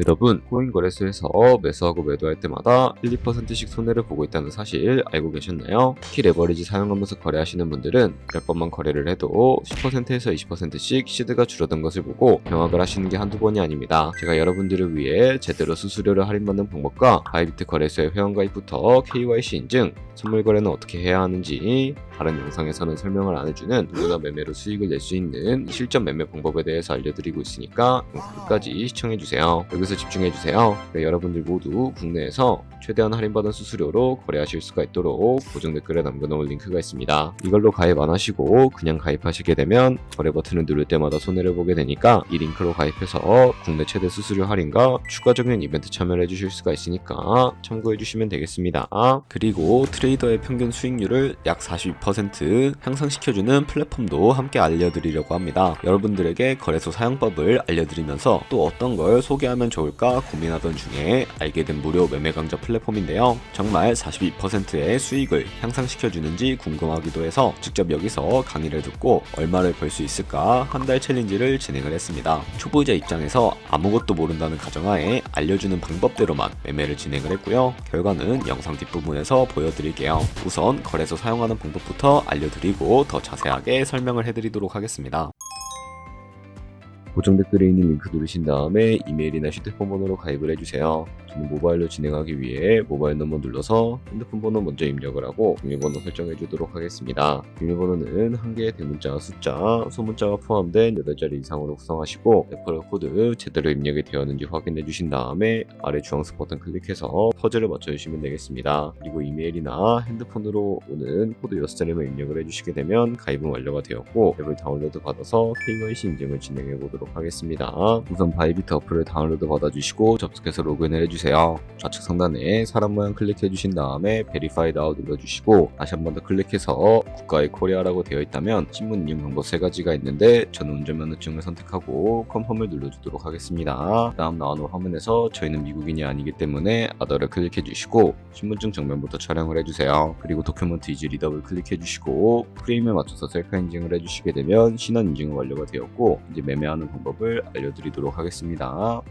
여러분, 코인 거래소에서 매수하고 매도할 때마다 1, 2%씩 손해를 보고 있다는 사실 알고 계셨나요? 특히 레버리지 사용하면서 거래하시는 분들은 몇 번만 거래를 해도 10%에서 20%씩 시드가 줄어든 것을 보고 경악을 하시는 게 한두 번이 아닙니다. 제가 여러분들을 위해 제대로 수수료를 할인받는 방법과 바이비트 거래소의 회원가입부터 KYC 인증, 선물 거래는 어떻게 해야 하는지 다른 영상에서는 설명을 안 해주는 누구나 매매로 수익을 낼 수 있는 실전 매매 방법에 대해서 알려드리고 있으니까 끝까지 시청해주세요. 여기서 집중해주세요. 여러분들 모두 국내에서 최대한 할인받은 수수료로 거래하실 수가 있도록 고정 댓글에 남겨놓은 링크가 있습니다. 이걸로 가입 안 하시고 그냥 가입하시게 되면 거래 버튼을 누를 때마다 손해를 보게 되니까 이 링크로 가입해서 국내 최대 수수료 할인과 추가적인 이벤트 참여를 해주실 수가 있으니까 참고해주시면 되겠습니다. 그리고 트레이더의 평균 수익률을 약 42% 향상시켜주는 플랫폼도 함께 알려드리려고 합니다. 여러분들에게 거래소 사용법을 알려드리면서 또 어떤 걸 소개하면 좋을까 고민하던 중에 알게 된 무료 매매 강좌 플랫폼인데요. 정말 42%의 수익을 향상시켜주는지 궁금하기도 해서 직접 여기서 강의를 듣고 얼마를 벌 수 있을까 한 달 챌린지를 진행을 했습니다. 초보자 입장에서 아무것도 모른다는 가정하에 알려주는 방법대로만 매매를 진행을 했고요. 결과는 영상 뒷부분에서 보여드릴게요. 우선 거래소 사용하는 방법부터 알려드리고 더 자세하게 설명을 해드리도록 하겠습니다. 고정 댓글에 있는 링크 누르신 다음에 이메일이나 휴대폰 번호로 가입을 해주세요. 저는 모바일로 진행하기 위해 모바일 넘버 눌러서 핸드폰 번호 먼저 입력을 하고 비밀번호 설정해 주도록 하겠습니다. 비밀번호는 한 개의 대문자, 숫자, 소문자가 포함된 8자리 이상으로 구성하시고 레퍼럴 코드 제대로 입력이 되었는지 확인해 주신 다음에 아래 주황색 버튼 클릭해서 퍼즐을 맞춰주시면 되겠습니다. 그리고 이메일이나 핸드폰으로 오는 코드 6자리만 입력을 해주시게 되면 가입은 완료가 되었고 앱을 다운로드 받아서 KYC 인증을 진행해 보도록 하겠습니다. 우선 바이비트 어플을 다운로드 받아주시고 접속해서 로그인을 해주세요. 좌측 상단에 사람 모양 클릭해 주신 다음에 Verify Now 눌러주시고 다시 한 번 더 클릭해서 국가의 코리아라고 되어 있다면 신문 이용 방법 3가지가 있는데 저는 운전면허증을 선택하고 컨펌을 눌러주도록 하겠습니다. 다음 나오는 화면에서 저희는 미국인이 아니기 때문에 아더를 클릭해 주시고 신분증 정면부터 촬영을 해주세요. 그리고 도큐먼트 이즈 리더블 클릭해 주시고 프레임에 맞춰서 셀카 인증을 해주시게 되면 신원 인증은 완료가 되었고 이제 매매하는 방법을 알려드리도록 하겠습니다.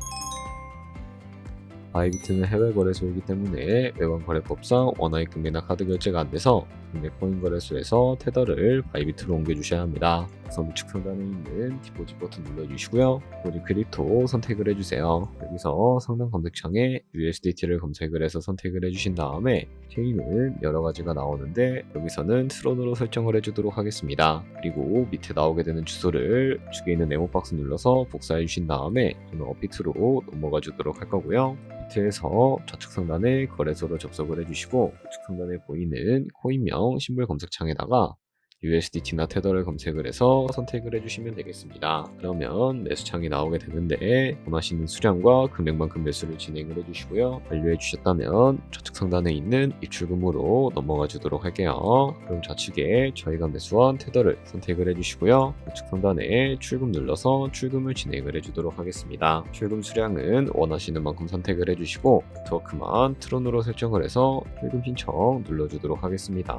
바이비트는 해외 거래소이기 때문에 외환 거래법상 원화입 금리나 카드 결제가 안 돼서 국내 코인 거래소에서 테더를 바이비트로 옮겨주셔야 합니다. 우선 우측 상단에 있는 디포짓 버튼 눌러주시고요. 디포짓 크립토 선택을 해주세요. 여기서 상단 검색창에 USDT를 검색을 해서 선택을 해주신 다음에 체인은 여러 가지가 나오는데 여기서는 트론으로 설정을 해주도록 하겠습니다. 그리고 밑에 나오게 되는 주소를 우측에 있는 네모 박스 눌러서 복사해 주신 다음에 저는 업비트로 넘어가 주도록 할 거고요. 비트에서 좌측 상단에 거래소로 접속을 해주시고 우측 상단에 보이는 코인명 심볼 검색창에다가 USDT나 테더를 검색을 해서 선택을 해주시면 되겠습니다. 그러면 매수창이 나오게 되는데 원하시는 수량과 금액만큼 매수를 진행을 해주시고요. 완료해 주셨다면 좌측 상단에 있는 입출금으로 넘어가 주도록 할게요. 그럼 좌측에 저희가 매수한 테더를 선택을 해주시고요. 우측 상단에 출금 눌러서 출금을 진행을 해주도록 하겠습니다. 출금 수량은 원하시는 만큼 선택을 해주시고 네트워크만 트론으로 설정을 해서 출금 신청 눌러주도록 하겠습니다.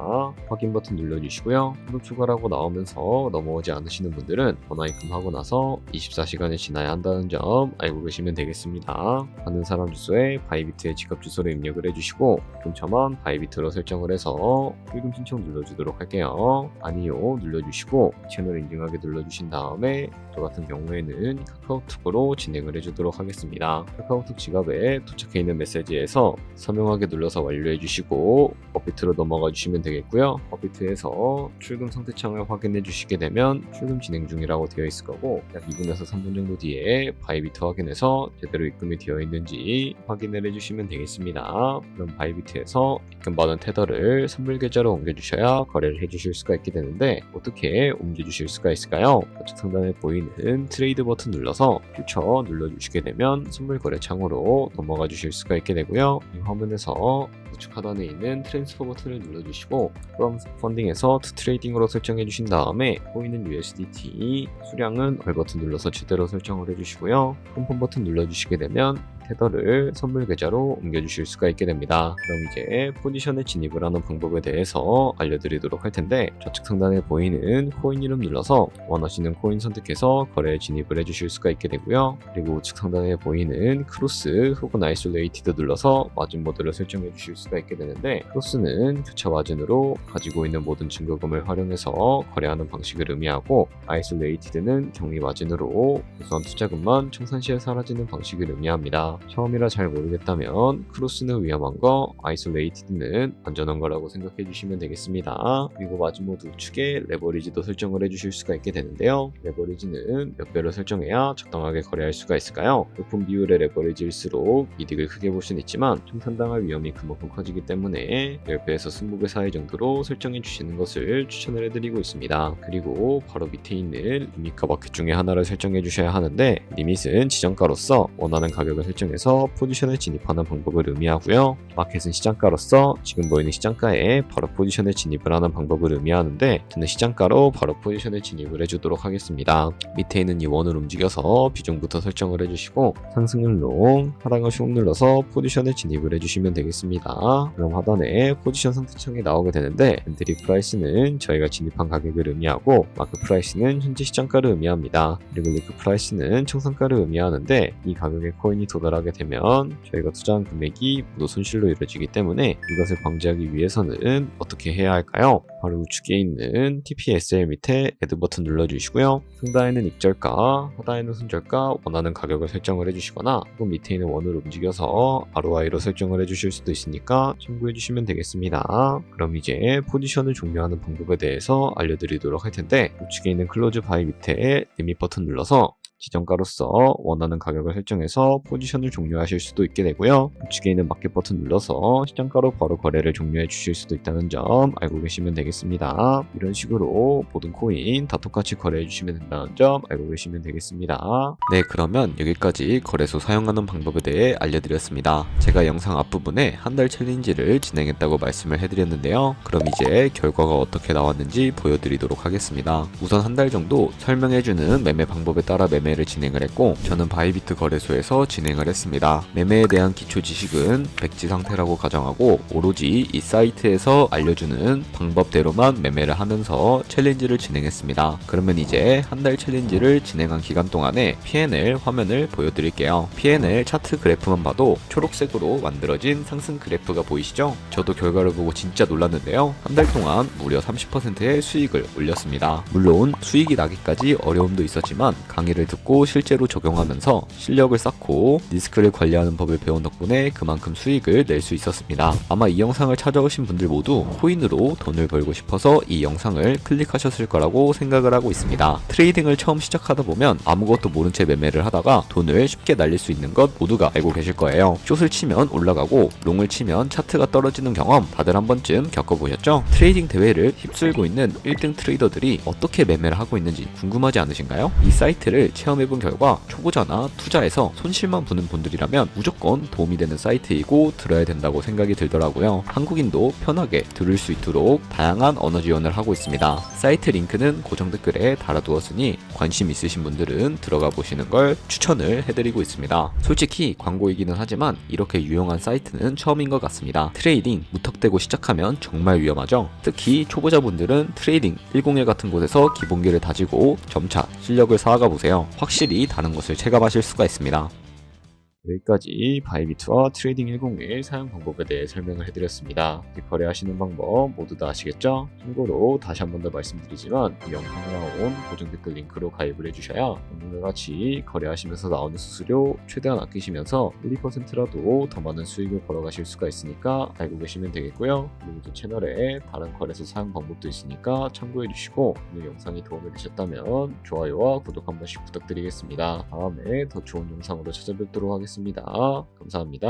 확인 버튼 눌러주시고요. 한도 추가라고 나오면서 넘어오지 않으시는 분들은 전화입금하고 나서 24시간이 지나야 한다는 점 알고 계시면 되겠습니다. 받는 사람 주소에 바이비트의 지갑 주소를 입력을 해주시고 입금처만 바이비트로 설정을 해서 출금 신청 눌러주도록 할게요. 아니요 눌러주시고 채널 인증하게 눌러주신 다음에 저 같은 경우에는 카카오톡으로 진행을 해주도록 하겠습니다. 카카오톡 지갑에 도착해 있는 메시지에서 서명하게 눌러서 완료해 주시고 업비트로 넘어가 주시면 되겠고요. 업비트에서 출금 상태창을 확인해 주시게 되면 출금 진행 중이라고 되어 있을 거고 약 2분에서 3분 정도 뒤에 바이비트 확인해서 제대로 입금이 되어 있는지 확인을 해주시면 되겠습니다. 그럼 바이비트에서 입금받은 테더를 선물 계좌로 옮겨주셔야 거래를 해주실 수가 있게 되는데 어떻게 옮겨주실 수가 있을까요? 좌측 상단에 보이는 트레이드 버튼 눌러서 퓨처 눌러주시게 되면 선물 거래 창으로 넘어가 주실 수가 있게 되고요. 이 화면에서 우측 하단에 있는 트랜스퍼 버튼을 눌러주시고 from 펀딩에서 to trading으로 설정해 주신 다음에 보이는 USDT 수량은 얼 버튼 눌러서 제대로 설정을 해주시고요. 컴펌 버튼 눌러주시게 되면 테더를 선물 계좌로 옮겨주실 수가 있게 됩니다. 그럼 이제 포지션에 진입을 하는 방법에 대해서 알려드리도록 할 텐데, 좌측 상단에 보이는 코인 이름 눌러서 원하시는 코인 선택해서 거래에 진입을 해주실 수가 있게 되고요. 그리고 우측 상단에 보이는 크로스 혹은 아이솔레이티드 눌러서 마진 모드를 설정해 주실 수가 있게 되는데, 크로스는 교차 마진으로 가지고 있는 모든 증거금을 활용해서 거래하는 방식을 의미하고, 아이솔레이티드는 격리 마진으로 우선 투자금만 청산 시에 사라지는 방식을 의미합니다. 처음이라 잘 모르겠다면 크로스는 위험한 거, 아이솔레이티드는 안전한 거라고 생각해 주시면 되겠습니다. 그리고 마진 모드 우측에 레버리지도 설정을 해주실 수가 있게 되는데요. 레버리지는 몇 배로 설정해야 적당하게 거래할 수가 있을까요? 높은 비율의 레버리지일수록 이득을 크게 볼 수는 있지만 청산당할 위험이 그만큼 커지기 때문에 10배에서 20배 사이 정도로 설정해 주시는 것을 추천을 해드리고 있습니다. 그리고 바로 밑에 있는 리밋과 마켓 중에 하나를 설정해 주셔야 하는데, 리밋은 지정가로서 원하는 가격을 설정해서 포지션에 진입하는 방법을 의미하고요. 마켓은 시장가로서 지금 보이는 시장가에 바로 포지션에 진입을 하는 방법을 의미하는데, 저는 시장가로 바로 포지션에 진입을 해주도록 하겠습니다. 밑에 있는 이 원을 움직여서 비중부터 설정을 해주시고, 상승을 롱, 하락을 슉 눌러서 포지션에 진입을 해주시면 되겠습니다. 그럼 하단에 포지션 상태창이 나오게 되는데, 엔트리 프라이스는 저희가 진입한 가격을 의미하고, 마크 프라이스는 현재 시장가를 의미합니다. 그리고 리크 프라이스는 청산가를 의미하는데, 이 가격의 코인이 도달하게 되면 저희가 투자한 금액이 모두 손실로 이루어지기 때문에 이것을 방지하기 위해서는 어떻게 해야 할까요? 바로 우측에 있는 TPSL 밑에 애드 버튼 눌러주시고요. 상단에는 익절가, 하단에는 손절가, 원하는 가격을 설정을 해주시거나, 혹은 밑에 있는 원을 움직여서 ROI로 설정을 해주실 수도 있으니까 참고해주시면 되겠습니다. 그럼 이제 포지션을 종료하는 방법에 대해서 알려드리도록 할 텐데, 우측에 있는 클로즈 바이 밑에 리밋 버튼 눌러서 지정가로서 원하는 가격을 설정해서 포지션을 종료하실 수도 있게 되고요. 우측에 있는 마켓 버튼 눌러서 시장가로 바로 거래를 종료해 주실 수도 있다는 점 알고 계시면 되겠습니다. 이런 식으로 모든 코인 다 똑같이 거래해 주시면 된다는 점 알고 계시면 되겠습니다. 네, 그러면 여기까지 거래소 사용하는 방법에 대해 알려드렸습니다. 제가 영상 앞부분에 한 달 챌린지를 진행했다고 말씀을 해드렸는데요. 그럼 이제 결과가 어떻게 나왔는지 보여드리도록 하겠습니다. 우선 한 달 정도 설명해주는 매매 방법에 따라 매매를 진행을 했고, 저는 바이비트 거래소에서 진행을 했습니다. 매매에 대한 기초 지식은 백지 상태라고 가정하고, 오로지 이 사이트에서 알려주는 방법대로만 매매를 하면서 챌린지를 진행했습니다. 그러면 이제 한 달 챌린지를 진행한 기간 동안에 P&L 화면을 보여드릴게요. P&L 차트 그래프만 봐도 초록색으로 만들어진 상승 그래프가 보이시죠? 저도 결과를 보고 진짜 놀랐는데요. 한 달 동안 무려 30%의 수익을 올렸습니다. 물론 수익이 나기까지 어려움도 있었지만 강의를 듣고 실제로 적용하면서 실력을 쌓고 리스크를 관리하는 법을 배운 덕분에 그만큼 수익을 낼 수 있었습니다. 아마 이 영상을 찾아오신 분들 모두 코인으로 돈을 벌고 싶어서 이 영상을 클릭하셨을 거라고 생각을 하고 있습니다. 트레이딩을 처음 시작하다 보면 아무것도 모른 채 매매를 하다가 돈을 쉽게 날릴 수 있는 것 모두가 알고 계실 거예요. 숏을 치면 올라가고 롱을 치면 차트가 떨어지는 경험 다들 한 번쯤 겪어보셨죠? 트레이딩 대회를 휩쓸고 있는 1등 트레이더들이 어떻게 매매를 하고 있는지 궁금하지 않으신가요? 이 사이트를 체험해본 결과 초보자나 투자에서 손실만 보는 분들이라면 무조건 도움이 되는 사이트이고 들어야 된다고 생각이 들더라고요. 한국인도 편하게 들을 수 있도록 다양한 언어 지원을 하고 있습니다. 사이트 링크는 고정 댓글에 달아두었으니 관심 있으신 분들은 들어가 보시는 걸 추천을 해드리고 있습니다. 솔직히 광고이기는 하지만 이렇게 유용한 사이트는 처음인 것 같습니다. 트레이딩 무턱대고 시작하면 정말 위험하죠. 특히 초보자분들은 트레이딩 101 같은 곳에서 기본기를 다지고 점차 실력을 쌓아가 보세요. 확실히 다른 것을 체감하실 수가 있습니다. 여기까지 바이비트와 트레이딩 101 사용 방법에 대해 설명을 해드렸습니다. 거래하시는 방법 모두 다 아시겠죠? 참고로 다시 한 번 더 말씀드리지만 이 영상에 나온 고정 댓글 링크로 가입을 해주셔야 오늘과 같이 거래하시면서 나오는 수수료 최대한 아끼시면서 1~2%라도 더 많은 수익을 벌어가실 수가 있으니까 알고 계시면 되겠고요. 그리고 또 채널에 다른 거래소 사용 방법도 있으니까 참고해주시고, 오늘 영상이 도움이 되셨다면 좋아요와 구독 한 번씩 부탁드리겠습니다. 다음에 더 좋은 영상으로 찾아뵙도록 하겠습니다. 감사합니다.